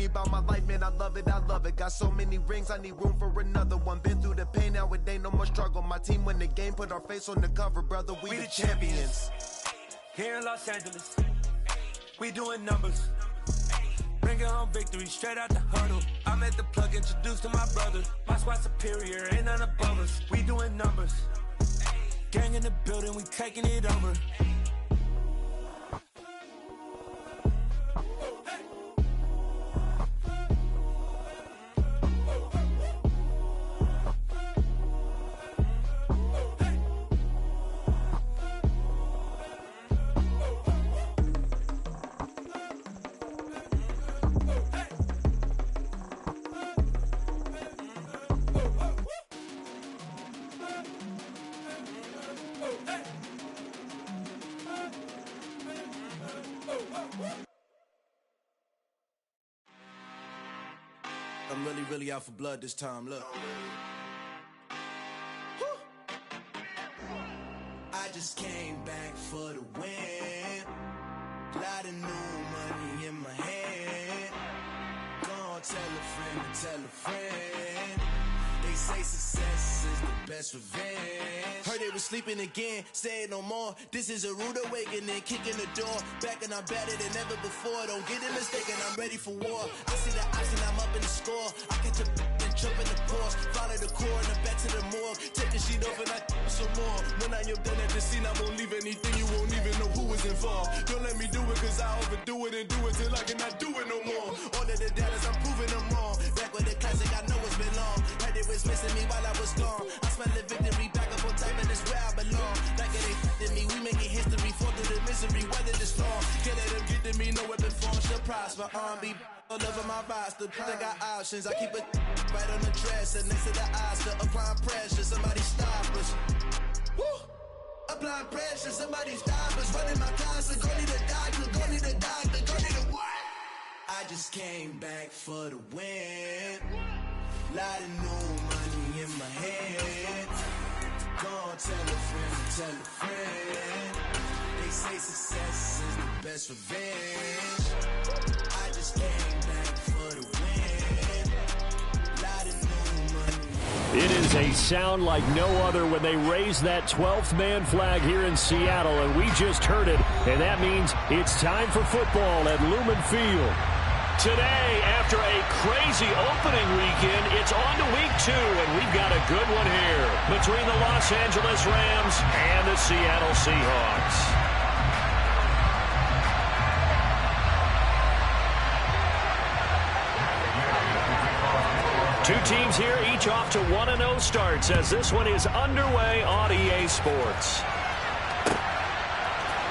about my life, man, I love it, I love it. Got so many rings, I need room for another one. Been through the pain, now it ain't no more struggle. My team win the game, put our face on the cover, brother, we the champions. Here in Los Angeles, we doing numbers. Bringing home victory straight out the huddle. I'm at the plug, introduced to my brother. My squad superior, ain't none above us. We doing numbers. Gang in the building, we taking it over. I'm really out for blood this time, look. I just came back for the win. Lot of new money in my hand. Gonna tell a friend to tell a friend. They say success is the best revenge. Heard they was sleeping again, say it no more. This is a rude awakening, kicking the door. Back and I'm better than ever before. Don't get it mistaken, I'm ready for war. I see the option, I'm up in the score. I catch a and jump in the course. Follow the core and the back to the morgue. Take the sheet off and I some more. When I am done at the scene, I won't leave anything. You won't even know who was involved. Don't let me do it, cause I overdo it and do it till I cannot do it no more. All of the doubters, I'm proving them wrong. Back with the classic, I know it's been long. Heard it was missing me while I was gone. I smell the victory back up on top, and it's where I belong. Like it ain't f***ing me, we making history. Fall through the misery, weather the storm. Can't let them get to me, no weapon form shall prosper. Be all over my roster, I got options. I keep it right on the dresser, next to the Oscar. Applying pressure, somebody stop us. Woo! Applying pressure, somebody stop us. Running my closet, go need a doctor, go need a doctor, go need a what? I just came back for the win. Lot of new money in my hand. Gonna tell a friend, tell a friend. They say success is the best revenge. I just came back for the win. Lot of new money. It is a sound like no other when they raise that 12th man flag here in Seattle, and we just heard it, and that means it's time for football at Lumen Field. Today, after a crazy opening weekend, it's on to week 2, and we've got a good one here between the Los Angeles Rams and the Seattle Seahawks. Two teams here, each off to 1-0 starts as this one is underway on EA Sports.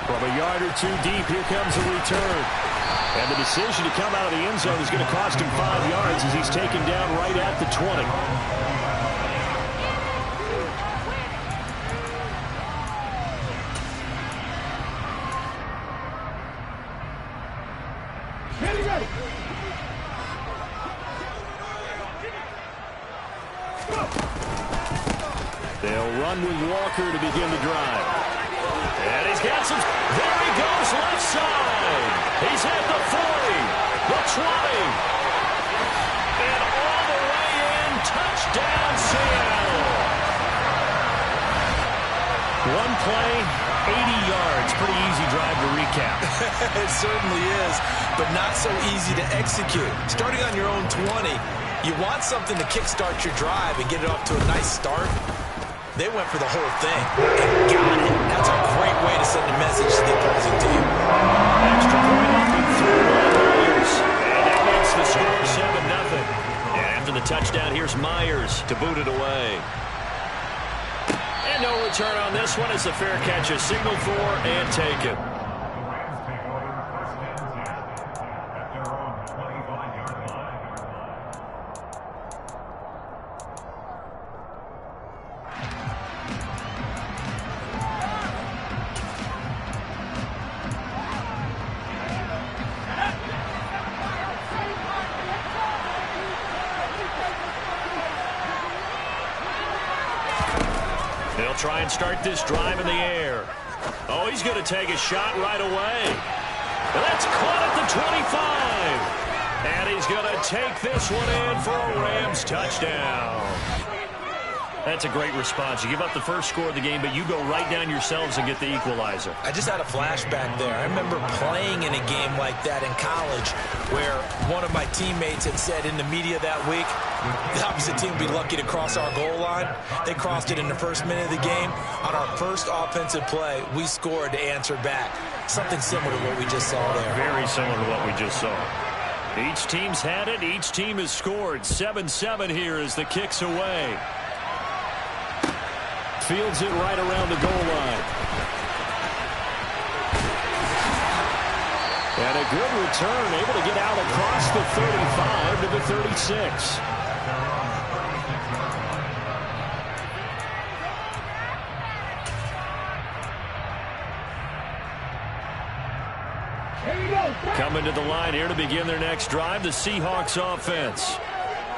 From a yard or two deep, here comes a return. And the decision to come out of the end zone is going to cost him 5 yards as he's taken down right at the 20. They'll run with Walker to begin the drive. And he's got some. There he goes, left side. He's at the 40, the 20, and all the way in. Touchdown, Seattle. One play, 80 yards. Pretty easy drive to recap. It certainly is, but not so easy to execute. Starting on your own 20, you want something to kickstart your drive and get it off to a nice start. They went for the whole thing and got it. That's a great way to send a message to the opposing team. Extra point up and through by Myers. And that makes the score 7-0. And after the touchdown, here's Myers to boot it away. And no return on this one as the fair catch is signaled for and taken. They'll try and start this drive in the air. Oh, he's going to take a shot right away. That's caught at the 25. And he's going to take this one in for a Rams touchdown. That's a great response. You give up the first score of the game, but you go right down yourselves and get the equalizer. I just had a flashback there. I remember playing in a game like that in college where one of my teammates had said in the media that week, the opposite team would be lucky to cross our goal line. They crossed it in the first minute of the game. On our first offensive play, we scored to answer back. Something similar to what we just saw there. Very similar to what we just saw. Each team's had it. Each team has scored. 7-7 here as the kick's away. Fields it right around the goal line. And a good return, able to get out across the 35 to the 36. Coming to the line here to begin their next drive, the Seahawks offense.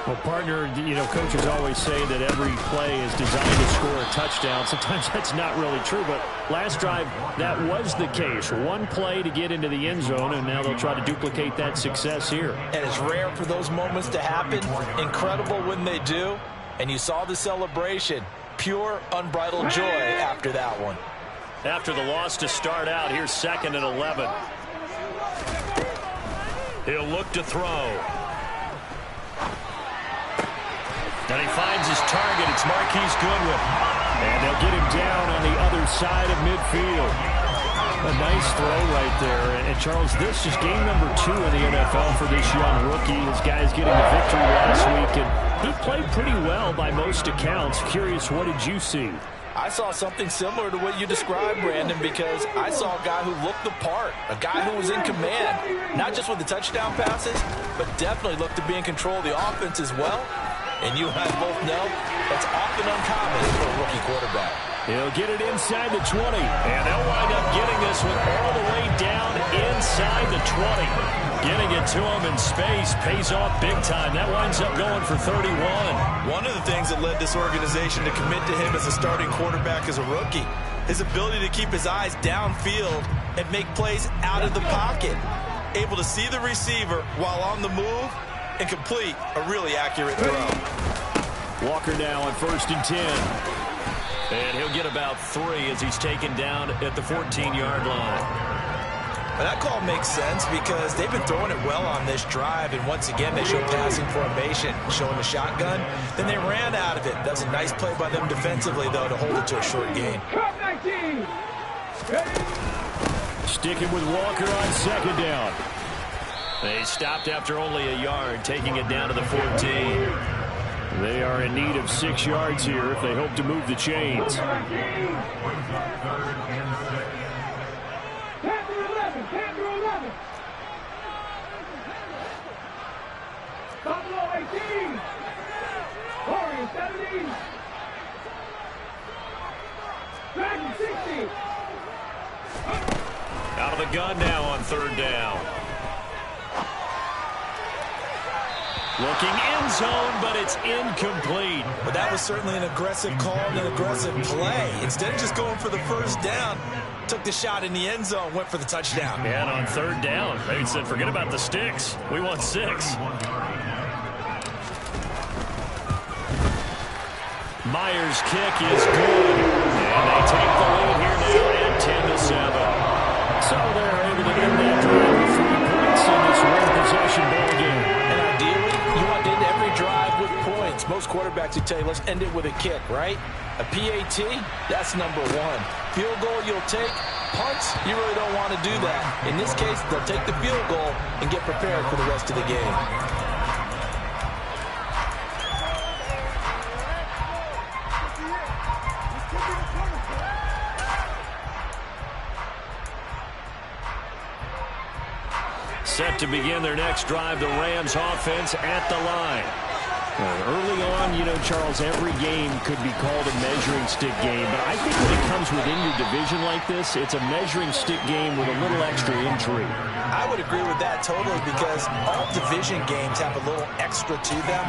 Well, partner, coaches always say that every play is designed to score a touchdown. Sometimes that's not really true, but last drive, that was the case. One play to get into the end zone, and now they'll try to duplicate that success here. And it's rare for those moments to happen. Incredible when they do. And you saw the celebration. Pure, unbridled joy after that one. After the loss to start out, here's 2nd and 11. He'll look to throw. And he finds his target. It's Marquise Goodwin. And they'll get him down on the other side of midfield. A nice throw right there. And Charles, this is game number 2 in the NFL for this young rookie. This guy's getting the victory last week. And he played pretty well by most accounts. Curious, what did you see? I saw something similar to what you described, Brandon, because I saw a guy who looked the part, a guy who was in command, not just with the touchdown passes, but definitely looked to be in control of the offense as well. And you and I both know that's often uncommon for a rookie quarterback. He'll get it inside the 20, and they'll wind up getting this one all the way down inside the 20. Getting it to him in space pays off big time. That winds up going for 31. One of the things that led this organization to commit to him as a starting quarterback as a rookie, his ability to keep his eyes downfield and make plays out of the pocket. Able to see the receiver while on the move and complete a really accurate throw. Walker now on 1st and 10. And he'll get about 3 as he's taken down at the 14-yard line. Well, that call makes sense because they've been throwing it well on this drive, and once again they show passing formation, showing the shotgun. Then they ran out of it. That's a nice play by them defensively, though, to hold it to a short gain. Sticking with Walker on 2nd down. They stopped after only a yard, taking it down to the 14. They are in need of 6 yards here if they hope to move the chains. Out of the gun now on 3rd down. Looking end zone, but it's incomplete. But that was certainly an aggressive call and an aggressive play. Instead of just going for the first down, took the shot in the end zone, went for the touchdown. And on 3rd down, they said, forget about the sticks. We want 6. Myers' kick is good. And they take the lead here now at 10-7. So they're able to get that drive with 3 points in this one-possession ball game. And ideally, you want to end every drive with points. Most quarterbacks would tell you, let's end it with a kick, right? A PAT, that's number 1. Field goal you'll take. Punts, you really don't want to do that. In this case, they'll take the field goal and get prepared for the rest of the game. Set to begin their next drive, the Rams offense at the line. Early on, Charles, every game could be called a measuring stick game, but I think when it comes within your division like this, it's a measuring stick game with a little extra intrigue. I would agree with that totally because all division games have a little extra to them.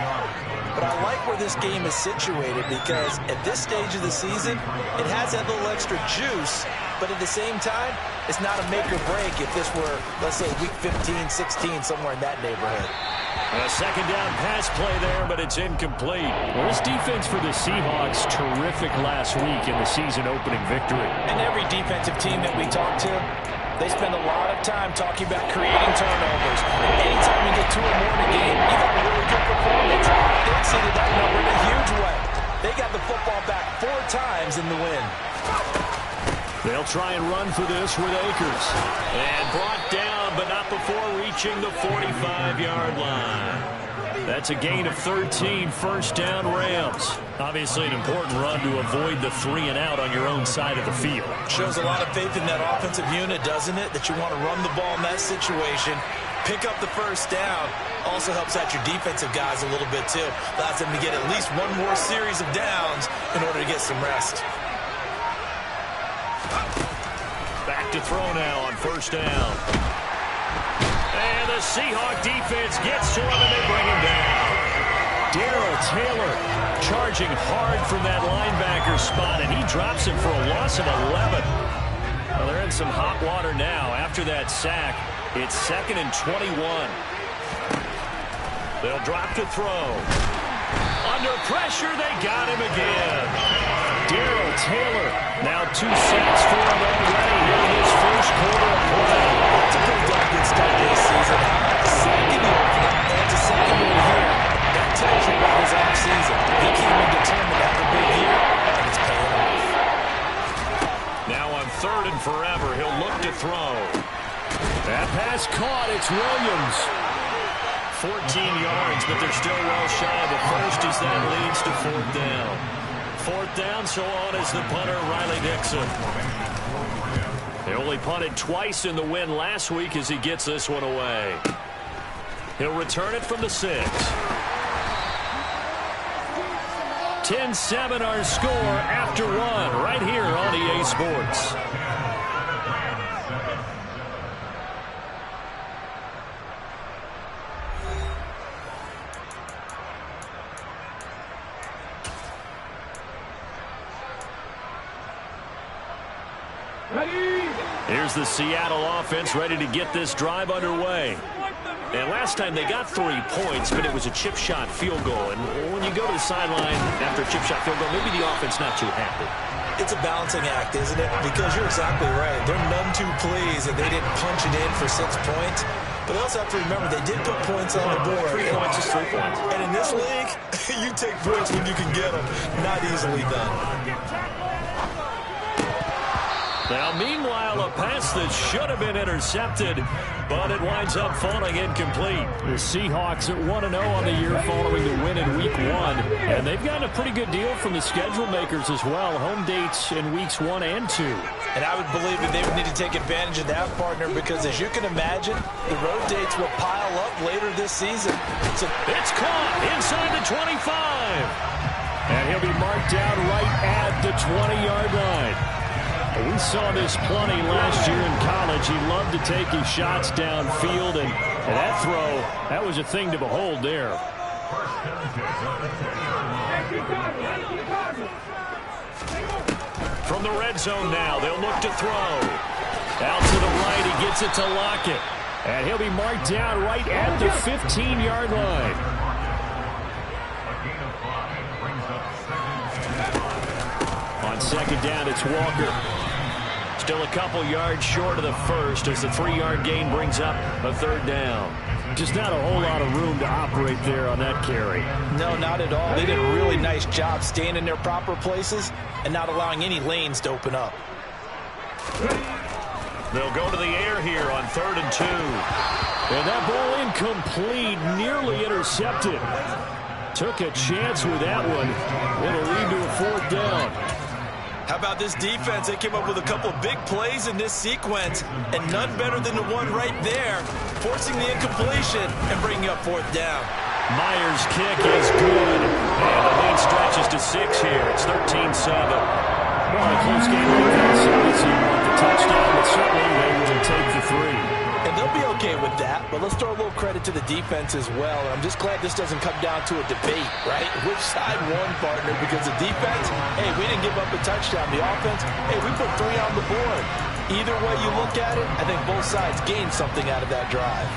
But I like where this game is situated because at this stage of the season, it has that little extra juice But at the same time, it's not a make or break if this were, let's say, week 15, 16, somewhere in that neighborhood. A second down pass play there, but it's incomplete. Well, this defense for the Seahawks, terrific last week in the season opening victory. And every defensive team that we talk to, they spend a lot of time talking about creating turnovers. And anytime you get 2 or more in a game, you got a really good performance. They exceeded that number in a huge way. They got the football back 4 times in the win. They'll try and run for this with Akers. And brought down, but not before reaching the 45-yard line. That's a gain of 13, first down Rams. Obviously an important run to avoid the 3-and-out on your own side of the field. Shows a lot of faith in that offensive unit, doesn't it? That you want to run the ball in that situation. Pick up the first down. Also helps out your defensive guys a little bit, too. Allows them to get at least one more series of downs in order to get some rest. Back to throw now on first down. And the Seahawk defense gets to him, and they bring him down. Darrell Taylor charging hard from that linebacker spot, and he drops him for a loss of 11. Well, they're in some hot water now. After that sack, it's 2nd and 21. They'll drop to throw. Under pressure, they got him again. Darrell Taylor, now 2 sacks for him already here in his first quarter of play. It's a pretty darn good start this season. Second opener, and it's a second one here. That tells you about his offseason. He came in determined to have a big year, and it's paying off. Now on 3rd and forever, he'll look to throw. That pass caught. It's Williams. 14 yards, but they're still well shy of the first as that leads to 4th down. 4th down, so on is the punter, Riley Dixon. They only punted twice in the win last week as he gets this one away. He'll return it from the 6. 10-7 our score after 1 right here on EA Sports. Here's the Seattle offense ready to get this drive underway. And last time they got 3 points, but it was a chip shot field goal. And when you go to the sideline after a chip shot field goal, maybe the offense not too happy. It's a balancing act, isn't it? Because you're exactly right. They're none too pleased that they didn't punch it in for 6 points. But they also have to remember they did put points on the board. 3 points is 3 points. And in this league, you take points when you can get them. Not easily done. Now, meanwhile, a pass that should have been intercepted, but it winds up falling incomplete. The Seahawks at 1-0 on the year following the win in Week 1, and they've gotten a pretty good deal from the schedule makers as well. Home dates in Weeks 1 and 2. And I would believe that they would need to take advantage of that, partner, because as you can imagine, the road dates will pile up later this season. So it's caught inside the 25. And he'll be marked down right at the 20-yard line. We saw this plenty last year in college. He loved to take his shots downfield, and that throw, that was a thing to behold there. From the red zone now, they'll look to throw. Out to the right, he gets it to Lockett. And he'll be marked down right at the 15-yard line. On 2nd down, it's Walker. Still a couple yards short of the first as the 3-yard gain brings up a 3rd down. Just not a whole lot of room to operate there on that carry. No, not at all. They did a really nice job staying in their proper places and not allowing any lanes to open up. They'll go to the air here on 3rd and 2. And that ball incomplete, nearly intercepted. Took a chance with that one. It'll lead to a 4th down. How about this defense? They came up with a couple of big plays in this sequence, and none better than the one right there, forcing the incompletion and bringing up 4th down. Myers' kick is good, and the lead stretches to 6 here. It's 13-7. Well, a close game like this. Obviously, you want the touchdown, but certainly they will take the 3. And they'll be okay with that, but let's throw a little credit to the defense as well. And I'm just glad this doesn't come down to a debate, right? Which side won, partner? Because the defense, hey, we didn't give up a touchdown. The offense, hey, we put 3 on the board. Either way you look at it, I think both sides gained something out of that drive.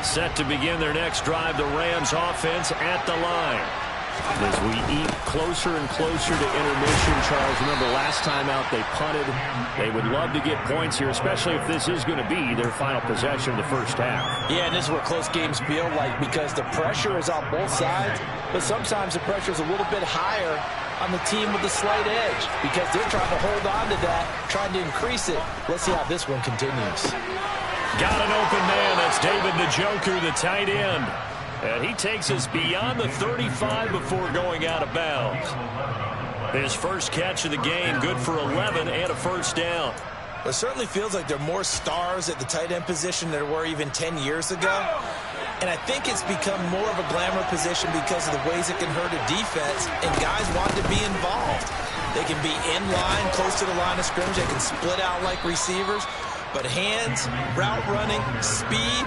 Set to begin their next drive, the Rams offense at the line. As we eat closer and closer to intermission, Charles, remember last time out they punted. They would love to get points here, especially if this is going to be their final possession of the first half. Yeah, and this is what close games feel like because the pressure is on both sides, but sometimes the pressure is a little bit higher on the team with the slight edge because they're trying to hold on to that, trying to increase it. Let's see how this one continues. Got an open man. That's David Njoku, the tight end. And he takes us beyond the 35 before going out of bounds. His first catch of the game, good for 11 and a first down. It certainly feels like there are more stars at the tight end position than there were even 10 years ago. And I think it's become more of a glamour position because of the ways it can hurt a defense, and guys want to be involved. They can be in line, close to the line of scrimmage. They can split out like receivers. But hands, route running, speed,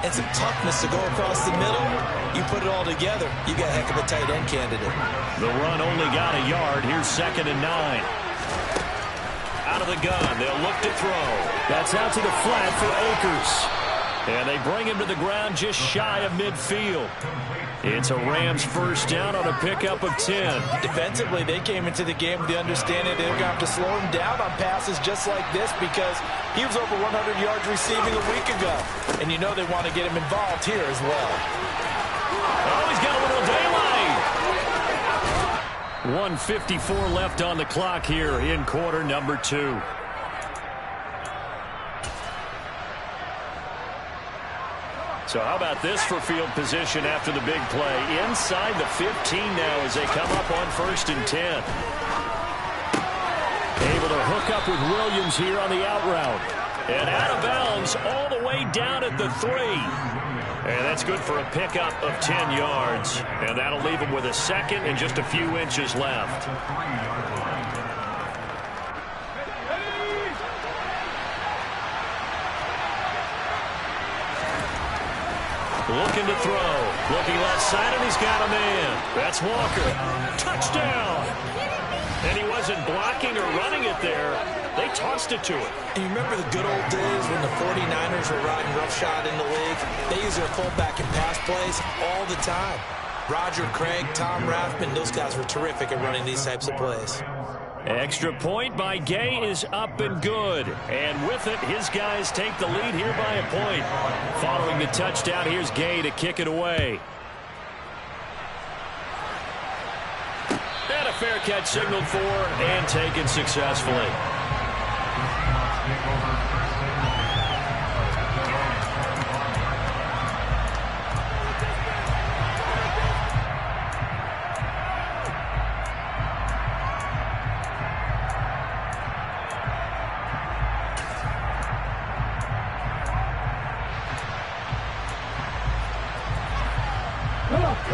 and some toughness to go across the middle, you put it all together, you got a heck of a tight end candidate. The run only got a yard. Here's 2nd and 9. Out of the gun, they'll look to throw. That's out to the flat for Akers. And they bring him to the ground just shy of midfield. It's a Rams first down on a pickup of 10. Defensively, they came into the game with the understanding they're going to have to slow him down on passes just like this because he was over 100 yards receiving a week ago. And you know they want to get him involved here as well. Oh, he's got a little daylight. 1:54 left on the clock here in quarter number 2. So how about this for field position after the big play? Inside the 15 now as they come up on 1st and 10. Able to hook up with Williams here on the out route. And out of bounds all the way down at the 3. And that's good for a pickup of 10 yards. And that'll leave him with a 2nd and just a few inches left. Looking to throw. Looking left side, and he's got a man. That's Walker. Touchdown! And he wasn't blocking or running it there. They tossed it to him. And you remember the good old days when the 49ers were riding roughshod in the league? They used their fullback and pass plays all the time. Roger Craig, Tom Rathman, those guys were terrific at running these types of plays. Extra point by Gay is up and good. And with it, his guys take the lead here by a point. Following the touchdown, here's Gay to kick it away. And a fair catch signaled for and taken successfully.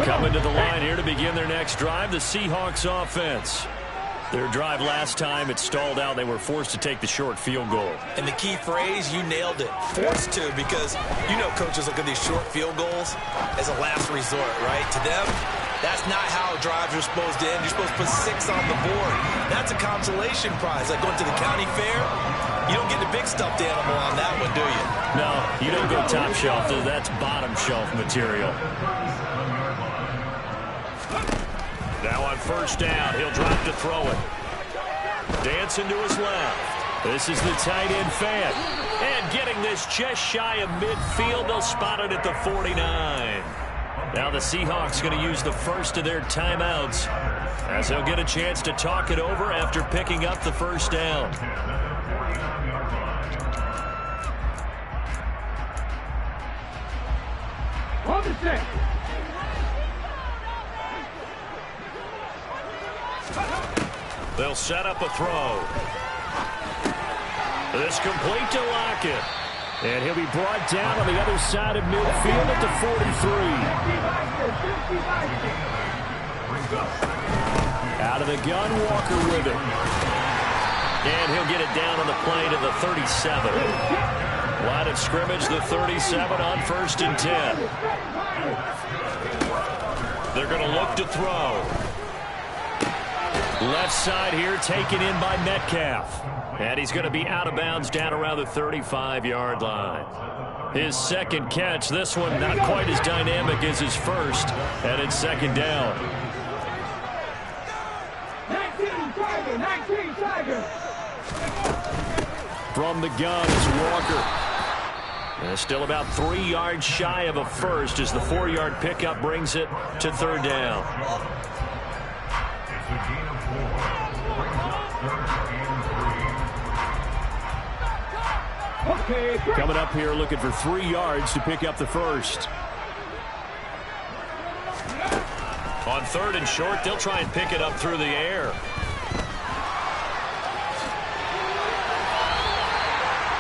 Coming to the line here to begin their next drive, the Seahawks offense. Their drive last time, it stalled out. They were forced to take the short field goal. And the key phrase, you nailed it. Forced to, because you know coaches look at these short field goals as a last resort, right? To them, that's not how drives are supposed to end. You're supposed to put 6 on the board. That's a consolation prize. Like going to the county fair, you don't get the big stuffed animal on that one, do you? No, you don't go top shelf. That's bottom shelf material. Now on first down, he'll drop to throw it. Dancing to his left. This is the tight end fan. And getting this just shy of midfield, they'll spot it at the 49. Now the Seahawks going to use the first of their timeouts as they'll get a chance to talk it over after picking up the first down. On the set. They'll set up a throw. This complete to Lockett. And he'll be brought down on the other side of midfield at the 43. Out of the gun, Walker with it. And he'll get it down on the play to the 37. Line of scrimmage, the 37 on 1st and 10. They're going to look to throw. Left side here taken in by Metcalf. And he's going to be out of bounds down around the 35-yard line. His second catch, this one not quite as dynamic as his first, and it's 2nd down. 19 Tiger. From the gun is Walker. And still about 3 yards shy of a first as the 4-yard pickup brings it to 3rd down. Coming up here looking for 3 yards to pick up the first. On 3rd and short, they'll try and pick it up through the air.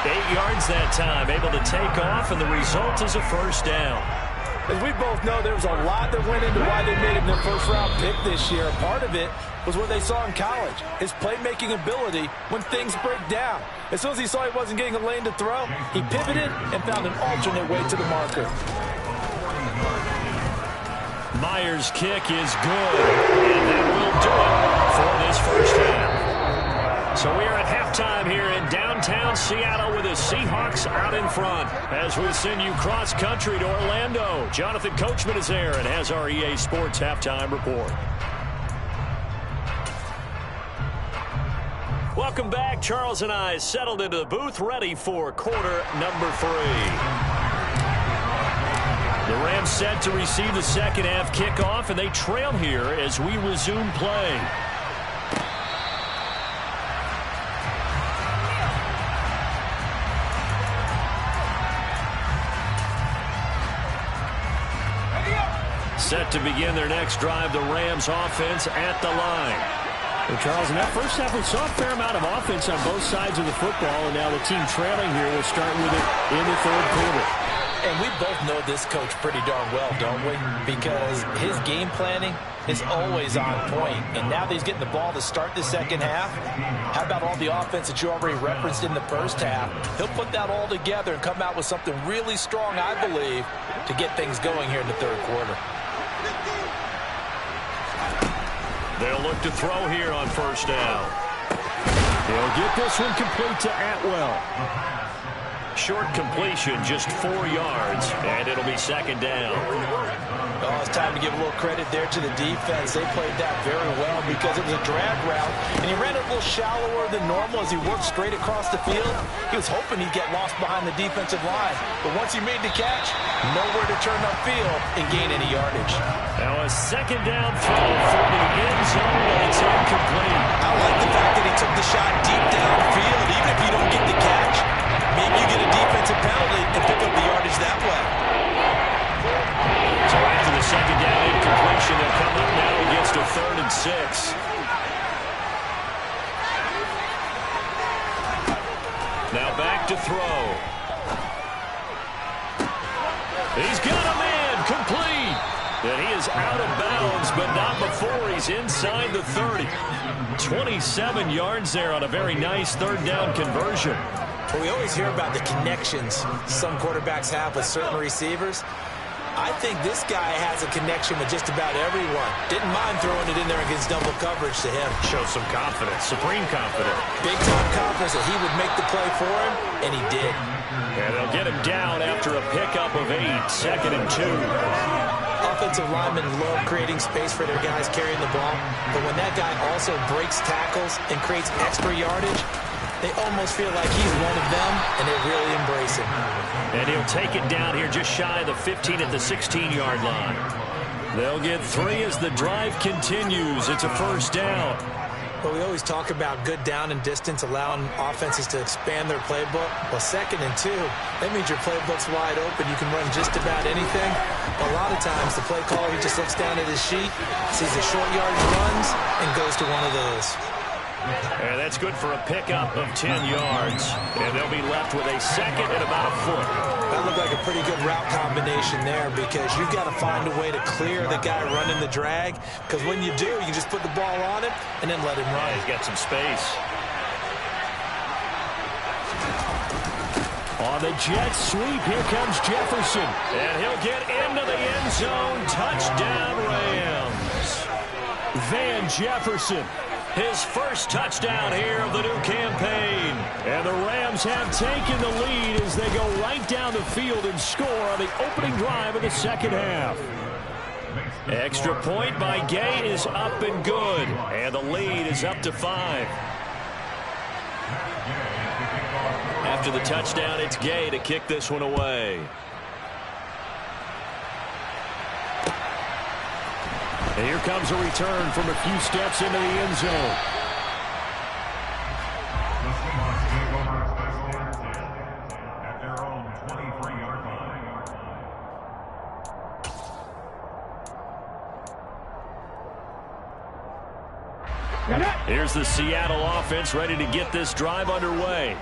8 yards that time, able to take off, and the result is a 1st down. As we both know, there was a lot that went into why they made him their first-round pick this year. Part of it was what they saw in college, his playmaking ability when things break down. As soon as he saw he wasn't getting a lane to throw, he pivoted and found an alternate way to the marker. Myers' kick is good, and that will do it for this first half. So we are at halftime here in downtown Seattle with the Seahawks out in front. As we send you cross-country to Orlando, Jonathan Coachman is there and has our EA Sports halftime report. Welcome back. Charles and I settled into the booth, ready for quarter number 3. The Rams set to receive the second half kickoff, and they trail here as we resume play. Set to begin their next drive, the Rams offense at the line. Well, Charles, in that first half, we saw a fair amount of offense on both sides of the football, and now the team trailing here will start with it in the 3rd quarter. And we both know this coach pretty darn well, don't we? Because his game planning is always on point. And now that he's getting the ball to start the second half, how about all the offense that you already referenced in the first half? He'll put that all together and come out with something really strong, I believe, to get things going here in the 3rd quarter. They'll look to throw here on 1st down. He'll get this one complete to Atwell. Short completion, just 4 yards, and it'll be 2nd down. Oh, it's time to give a little credit there to the defense. They played that very well because it was a drag route, and he ran it a little shallower than normal as he worked straight across the field. He was hoping he'd get lost behind the defensive line, but once he made the catch, nowhere to turn upfield and gain any yardage. Now a 2nd down throw for the end zone, and it's incomplete. I like the fact that he took the shot deep downfield, even if you don't get the catch. Maybe you get a defensive penalty and pick up the yardage that way. So after the 2nd down incompletion, they'll come up now against a 3rd and 6. Now back to throw. He's got a man complete. And he is out of bounds, but not before he's inside the 30. 27 yards there on a very nice 3rd down conversion. Well, we always hear about the connections some quarterbacks have with certain receivers. I think this guy has a connection with just about everyone. Didn't mind throwing it in there against double coverage to him. Shows some confidence, supreme confidence. Big-time confidence that he would make the play for him, and he did. And they'll get him down after a pickup of 8, 2nd and 2. Offensive linemen love creating space for their guys carrying the ball, but when that guy also breaks tackles and creates extra yardage, they almost feel like he's one of them, and they really embrace him. And he'll take it down here just shy of the 15 at the 16-yard line. They'll get 3 as the drive continues. It's a 1st down. But we always talk about good down and distance, allowing offenses to expand their playbook. Well, 2nd and 2, that means your playbook's wide open. You can run just about anything. But a lot of times, the play caller, he just looks down at his sheet, sees the short yardage runs, and goes to one of those. And that's good for a pickup of 10 yards. And they'll be left with a second and about a foot. That looked like a pretty good route combination there because you've got to find a way to clear the guy running the drag. Because when you do, you can just put the ball on him and then let him run. Yeah, he's got some space. On the jet sweep, here comes Jefferson. And he'll get into the end zone. Touchdown, Rams. Van Jefferson, his first touchdown here of the new campaign. And the Rams have taken the lead as they go right down the field and score on the opening drive of the second half. Extra point by Gay is up and good. And the lead is up to 5. After the touchdown, it's Gay to kick this one away. And here comes a return from a few steps into the end zone. At their own 23-yard line. Here's the Seattle offense ready to get this drive underway.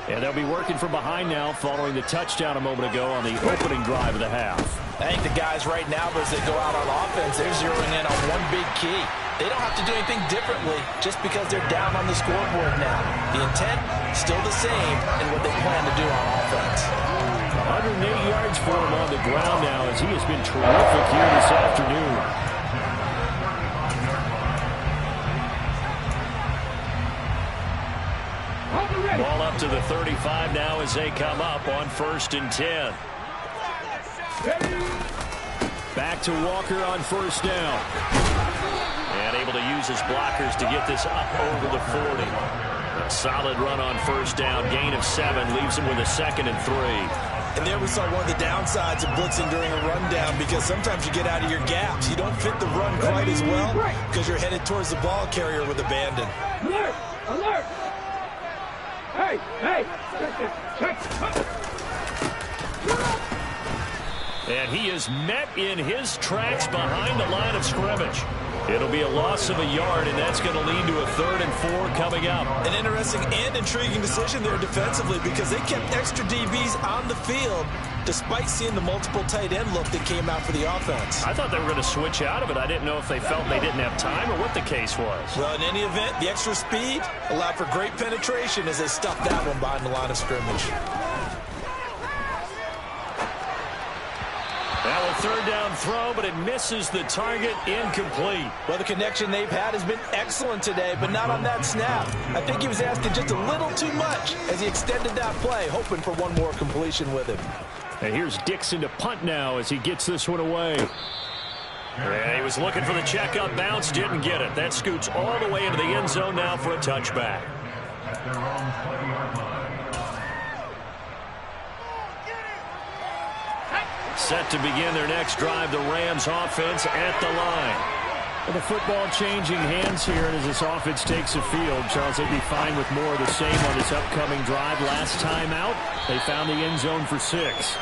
And they'll be working from behind now following the touchdown a moment ago on the opening drive of the half. I think the guys right now, as they go out on offense, they're zeroing in on one big key. They don't have to do anything differently just because they're down on the scoreboard now. The intent, still the same in what they plan to do on offense. 108 yards for him on the ground now as he has been terrific here this afternoon. Ball up to the 35 now as they come up on 1st and 10. Back to Walker on 1st down. And able to use his blockers to get this up over the 40. A solid run on 1st down. Gain of 7 leaves him with a 2nd and 3. And there we saw one of the downsides of blitzing during a rundown because sometimes you get out of your gaps. You don't fit the run quite as well because you're headed towards the ball carrier with abandon. Alert! Alert! Hey! Hey! And he is met in his tracks behind the line of scrimmage. It'll be a loss of a yard, and that's going to lead to a 3rd and 4 coming up. An interesting and intriguing decision there defensively because they kept extra DBs on the field despite seeing the multiple tight end look that came out for the offense. I thought they were going to switch out of it. I didn't know if they felt they didn't have time or what the case was. Well, in any event, the extra speed allowed for great penetration as they stuffed that one behind the line of scrimmage. Now a 3rd down throw, but it misses the target, incomplete. Well, the connection they've had has been excellent today, but not on that snap. I think he was asking just a little too much as he extended that play, hoping for one more completion with him. And here's Dixon to punt now as he gets this one away. And he was looking for the checkup bounce, didn't get it. That scoots all the way into the end zone now for a touchback. At their own 20-yard line. Set to begin their next drive, the Rams offense at the line. Well, the football changing hands here, and as this offense takes the field, Charles, they'd be fine with more of the same on this upcoming drive. Last time out, they found the end zone for 6.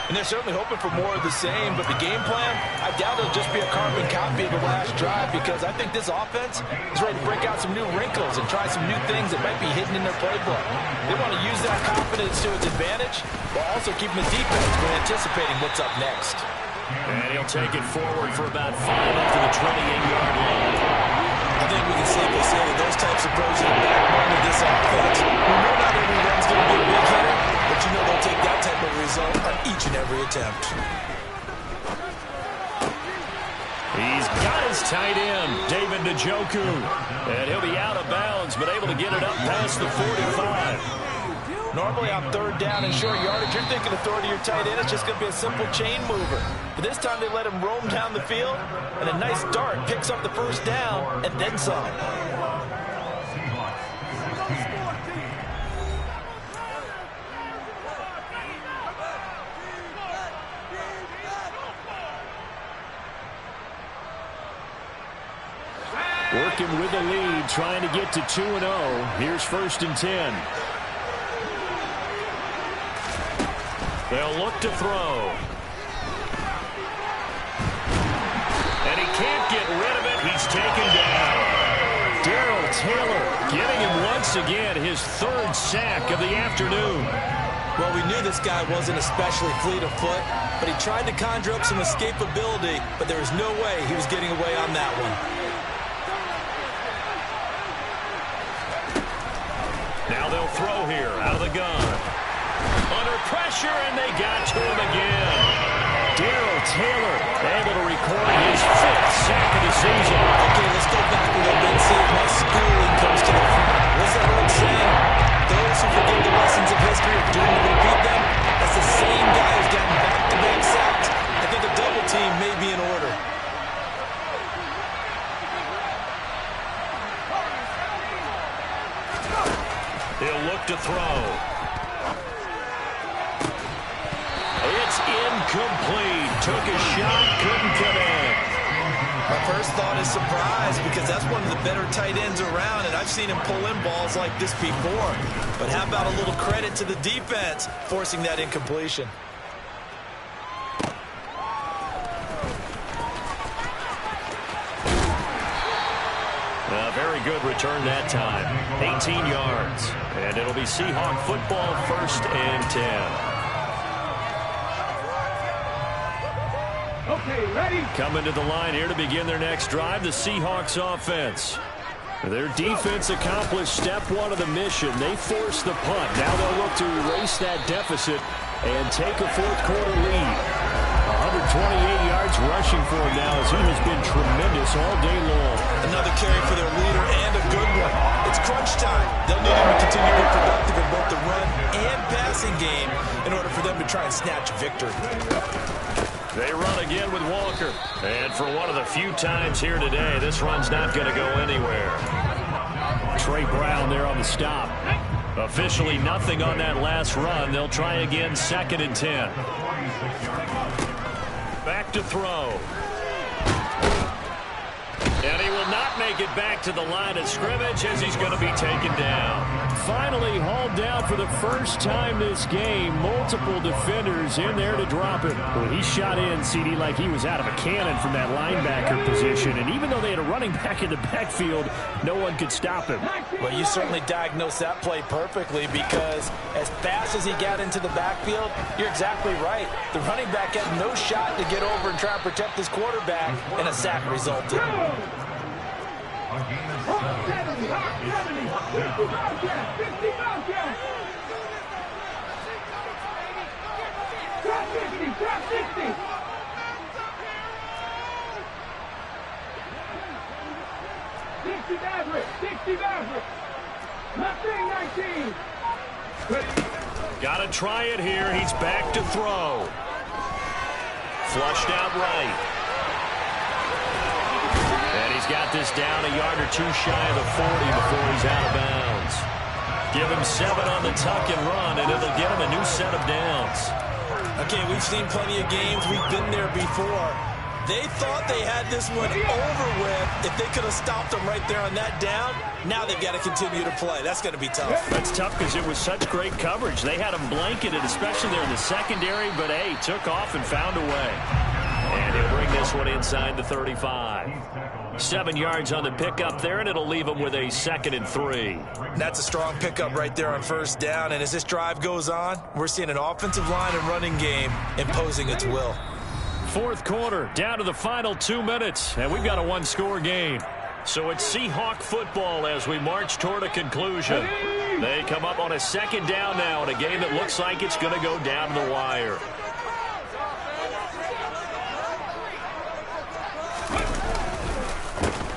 And they're certainly hoping for more of the same, but the game plan, I doubt it'll just be a carbon copy of the last drive because I think this offense is ready to break out some new wrinkles and try some new things that might be hidden in their playbook. They want to use that confidence to its advantage while also keeping the defense from anticipating what's up next. And he'll take it forward for about 5 up to the 28-yard line. I think we can safely say that those types of pros are the backbone of this offense. We know not every run's going to be a big hitter, but you know they'll take that type of result on each and every attempt. He's got his tight end, David Njoku. And he'll be out of bounds, but able to get it up past the 45. Normally on 3rd down and short yardage, you're thinking of throwing to your tight end. It's just going to be a simple chain mover. But this time they let him roam down the field, and a nice dart picks up the 1st down and then some. Working with the lead, trying to get to 2-0. Here's 1st and 10. They'll look to throw. And he can't get rid of it. He's taken down. Darrell Taylor getting him again his third sack of the afternoon. Well, we knew this guy wasn't especially fleet of foot, but he tried to conjure up some escapability, but there was no way he was getting away on that one. Now they'll throw here out of the gun. Under pressure, and they got to him again. Darrell Taylor able to record his 5th sack of the season. Okay, let's go back a little bit and see if my schooling comes to the front. What's that old saying? Those who forget the lessons of history are doomed to repeat them. That's the same guy who's gotten back-to-back sacks. I think a double team may be in order. He'll look to throw. It's incomplete. Took a shot, couldn't connect. My first thought is surprise because that's one of the better tight ends around, and I've seen him pull in balls like this before. But how about a little credit to the defense forcing that incompletion? Very good return that time. 18 yards. And it'll be Seahawk football, 1st and 10. Okay, ready? Coming to the line here to begin their next drive, the Seahawks offense. Their defense accomplished step 1 of the mission. They forced the punt. Now they'll look to erase that deficit and take a 4th quarter lead. 128 yards rushing for him now as he has been tremendous all day long. Another carry for their leader and a good one. It's crunch time. They'll need him to continue to be productive in both the run and passing game in order for them to try and snatch victory. They run again with Walker. And for one of the few times here today, this run's not going to go anywhere. Trey Brown there on the stop. Officially nothing on that last run. They'll try again, 2nd and 10. Back to throw. And he will not make it back to the line of scrimmage as he's going to be taken down. Finally hauled down for the first time this game. Multiple defenders in there to drop it. Well, he shot in, CD, like he was out of a cannon from that linebacker position. And even though they had a running back in the backfield, no one could stop him. Well, you certainly diagnosed that play perfectly because as fast as he got into the backfield, you're exactly right. The running back had no shot to get over and try and protect his quarterback, and a sack resulted. Got to try it here. He's back to throw. Flushed out right. And he's got this down a yard or 2 shy of the 40 before he's out of bounds. Give him 7 on the tuck and run, and it'll get him a new set of downs. Okay, we've seen plenty of games. We've been there before. They thought they had this one over with. If they could have stopped them right there on that down, now they've got to continue to play. That's going to be tough. That's tough because it was such great coverage. They had him blanketed, especially there in the secondary, but, hey, took off and found a way. And he'll bring this one inside the 35. 7 yards on the pickup there, and it'll leave him with a 2nd and 3. That's a strong pickup right there on 1st down. And as this drive goes on, we're seeing an offensive line and running game imposing its will. 4th quarter, down to the final 2 minutes, and we've got a 1-score game. So it's Seahawk football as we march toward a conclusion. They come up on a 2nd down now in a game that looks like it's going to go down the wire.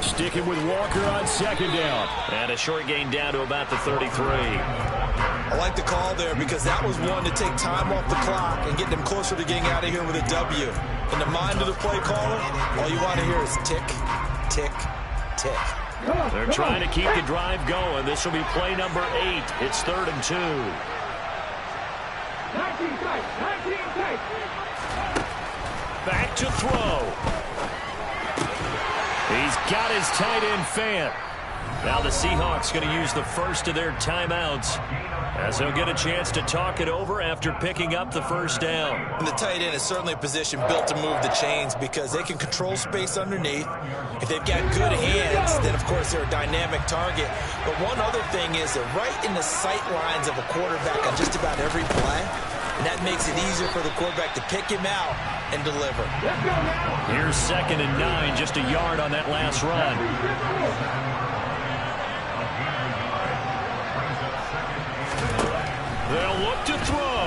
Sticking with Walker on 2nd down. And a short gain down to about the 33. I like the call there because that was one to take time off the clock and get them closer to getting out of here with a W. In the mind of the play caller, all you want to hear is tick, tick, tick. They're trying to keep the drive going. This will be play number 8. It's 3rd and 2. 19 tight, 19 tight. Back to throw. He's got his tight end fan. Now the Seahawks going to use the first of their timeouts as they'll get a chance to talk it over after picking up the first down. And the tight end is certainly a position built to move the chains because they can control space underneath. If they've got good hands, then of course they're a dynamic target. But one other thing is they're right in the sight lines of a quarterback on just about every play. And that makes it easier for the quarterback to pick him out and deliver. Here's 2nd and 9, just a yard on that last run. They'll look to throw.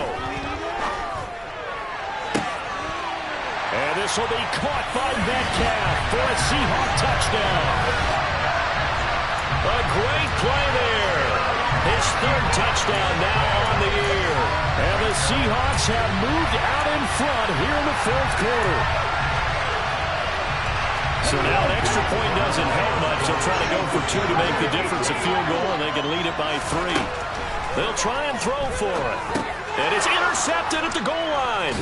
And this will be caught by Metcalf for a Seahawk touchdown. A great play there. His 3rd touchdown now on the year. And the Seahawks have moved out in front here in the 4th quarter. So now an extra point doesn't help much. They'll try to go for 2 to make the difference a field goal, and they can lead it by 3. They'll try and throw for it. And it's intercepted at the goal line.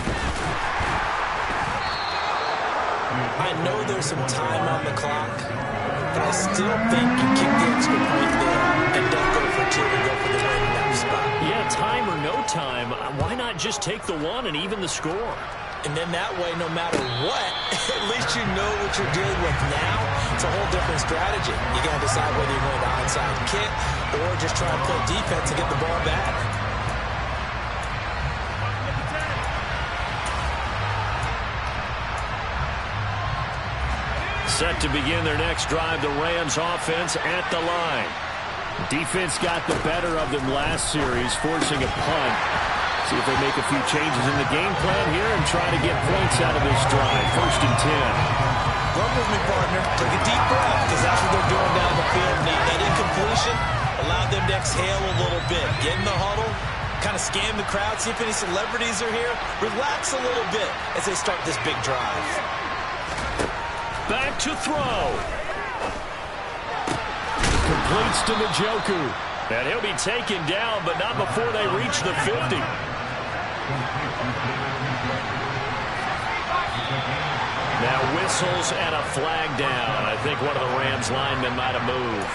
I know there's some time on the clock, but I still think you kick the extra point there and don't go for 2 and go for the win in that spot. Yeah, time or no time, why not just take the 1 and even the score? And then that way, no matter what, at least you know what you're dealing with now. It's a whole different strategy. You got to decide whether you're going to onside kick or just try and play defense and get the ball back. Set to begin their next drive, the Rams offense at the line. Defense got the better of them last series, forcing a punt. See if they make a few changes in the game plan here and try to get points out of this drive. 1st and 10. Run with me, partner. Take a deep breath because that's what they're doing down the field. That incompletion allowed them to exhale a little bit. Get in the huddle, kind of scan the crowd, see if any celebrities are here. Relax a little bit as they start this big drive. Back to throw. Completes to Njoku. And he'll be taken down, but not before they reach the 50. Now whistles and a flag down. I think one of the Rams linemen might have moved.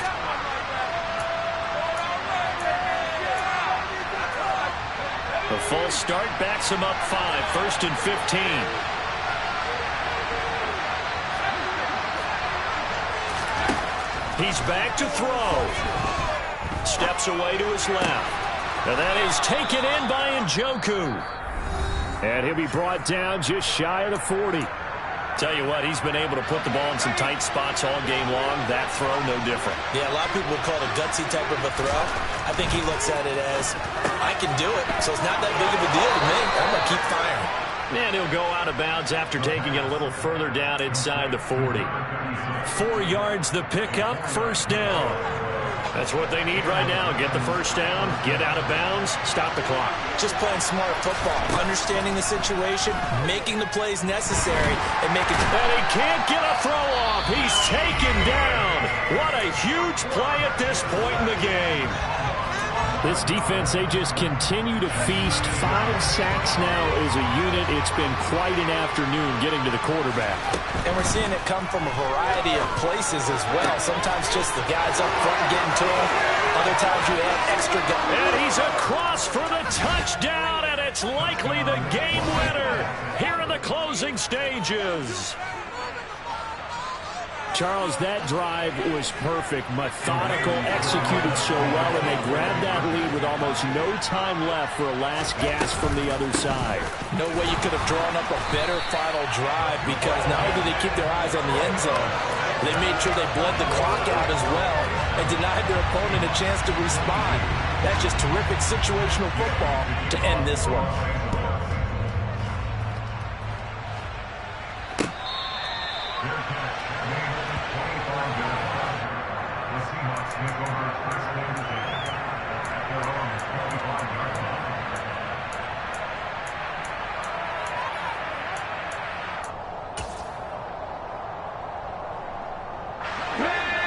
The false start backs him up 5. 1st and 15. He's back to throw. Steps away to his left. And that is taken in by Njoku. And he'll be brought down just shy of the 40. Tell you what, he's been able to put the ball in some tight spots all game long. That throw, no different. Yeah, a lot of people would call it a gutsy type of a throw. I think he looks at it as, I can do it, so it's not that big of a deal to me. I'm going to keep firing. And he'll go out of bounds after taking it a little further down inside the 40. 4 yards the pickup, 1st down. That's what they need right now. Get the 1st down, get out of bounds, stop the clock. Just playing smart football, understanding the situation, making the plays necessary, and making... And he can't get a throw off. He's taken down. What a huge play at this point in the game. This defense, they just continue to feast. 5 sacks now as a unit. It's been quite an afternoon getting to the quarterback. And we're seeing it come from a variety of places as well. Sometimes just the guys up front getting to him. Other times you add extra guys. And he's across for the touchdown, and it's likely the game winner here in the closing stages. Charles, that drive was perfect, methodical, executed so well, and they grabbed that lead with almost no time left for a last gasp from the other side. No way you could have drawn up a better final drive because not only did they keep their eyes on the end zone, they made sure they bled the clock out as well and denied their opponent a chance to respond. That's just terrific situational football to end this one.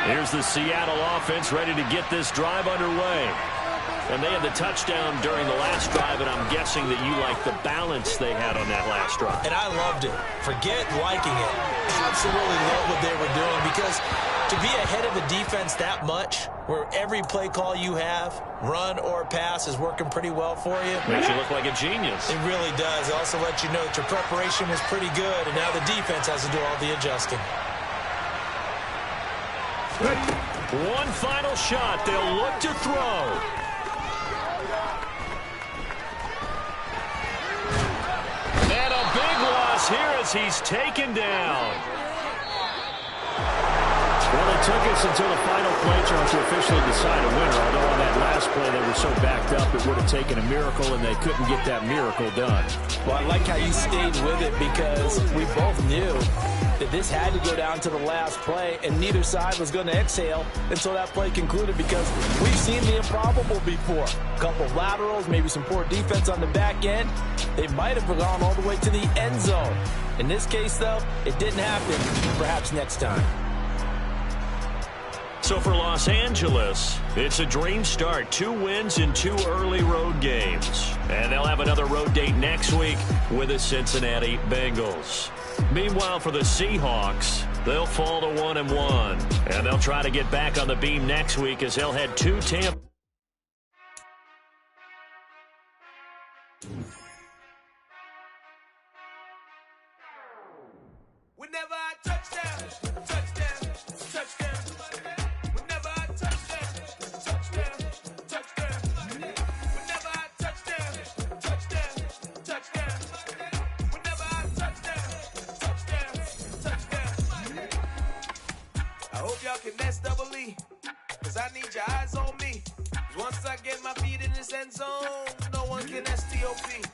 Here's the Seattle offense ready to get this drive underway. And they had the touchdown during the last drive, and I'm guessing that you like the balance they had on that last drive. And I loved it. Forget liking it. Absolutely love what they were doing because To be ahead of the defense that much, where every play call you have, run or pass, is working pretty well for you. Makes you look like a genius. It really does. It also lets you know that your preparation was pretty good, and now the defense has to do all the adjusting. One final shot. They'll look to throw. And a big loss here as he's taken down. Well, it took us until the final play to officially decide a winner, although on that last play they were so backed up it would have taken a miracle, and they couldn't get that miracle done. Well, I like how you stayed with it because we both knew that this had to go down to the last play, and neither side was going to exhale until that play concluded, because we've seen the improbable before. A couple of laterals, maybe some poor defense on the back end. They might have gone all the way to the end zone. In this case, though, it didn't happen. Perhaps next time. So for Los Angeles, it's a dream start. 2 wins in 2 early road games. And they'll have another road date next week with the Cincinnati Bengals. Meanwhile, for the Seahawks, they'll fall to 1-1. And they'll try to get back on the beam next week as they'll head to Tampa. Whenever I touchdown, touchdown, touchdown. Whenever I touchdown, touchdown, touchdown. Whenever I touchdown, touchdown, touchdown. Whenever I touchdown, touchdown, touchdown. I hope y'all can SEE, cause I need your eyes on me. Once I get my feet in this end zone, no one can STOP.